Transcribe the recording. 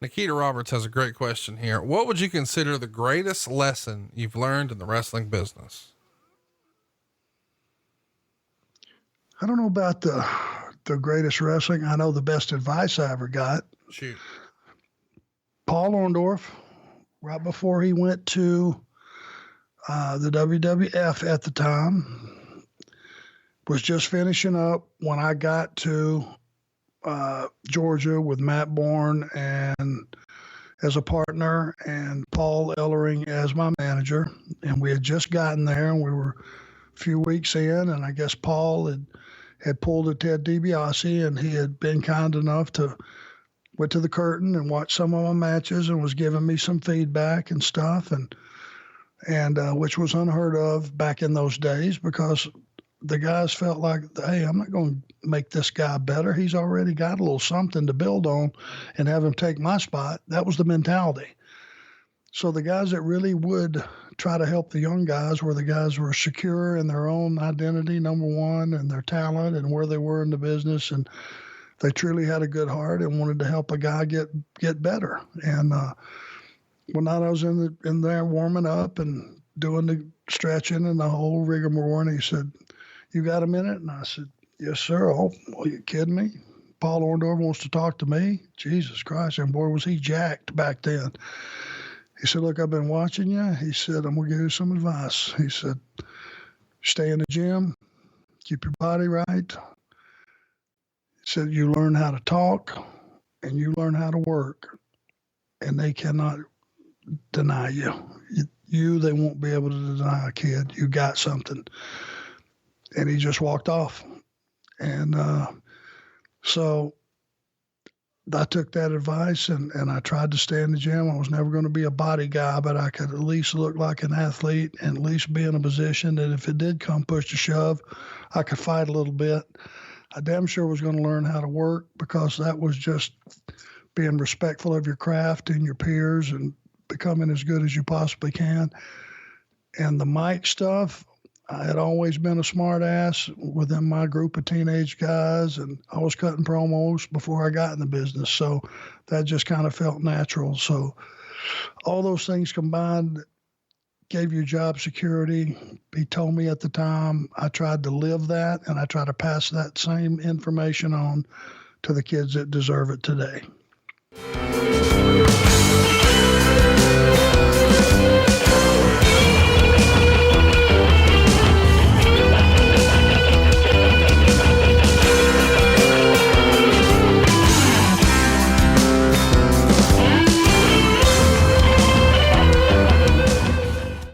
Nikita Roberts has a great question here. What would you consider the greatest lesson you've learned in the wrestling business? I don't know about the greatest wrestling. I know the best advice I ever got. Shoot. Paul Orndorf, right before he went to the WWF at the time, was just finishing up when I got to Georgia with Matt Bourne and as a partner and Paul Ellering as my manager. And we had just gotten there and we were a few weeks in, and I guess Paul had pulled a Ted DiBiase, and he had been kind enough to went to the curtain and watched some of my matches and was giving me some feedback and stuff, and which was unheard of back in those days, because the guys felt like, hey, I'm not going to make this guy better. He's already got a little something to build on and have him take my spot. That was the mentality. So the guys that really would try to help the young guys were the guys who were secure in their own identity, number one, and their talent and where they were in the business. And they truly had a good heart and wanted to help a guy get better. And one night I was in there warming up and doing the stretching and the whole rigmarole, and he said, "You got a minute?" And I said, "Yes, sir." "Oh, are you kidding me? Paul Orndorf wants to talk to me?" Jesus Christ, and boy, was he jacked back then. He said, "Look, I've been watching you." He said, "I'm going to give you some advice." He said, "Stay in the gym, keep your body right." He said, "You learn how to talk and you learn how to work, and they cannot deny you. They won't be able to deny a kid. You got something." And he just walked off. And so I took that advice and I tried to stay in the gym. I was never going to be a body guy, but I could at least look like an athlete and at least be in a position that if it did come push to shove, I could fight a little bit. I damn sure was going to learn how to work, because that was just being respectful of your craft and your peers and becoming as good as you possibly can. And the mic stuff, I had always been a smart ass within my group of teenage guys, and I was cutting promos before I got in the business. So that just kind of felt natural. So all those things combined gave you job security. He told me at the time, I tried to live that, and I try to pass that same information on to the kids that deserve it today.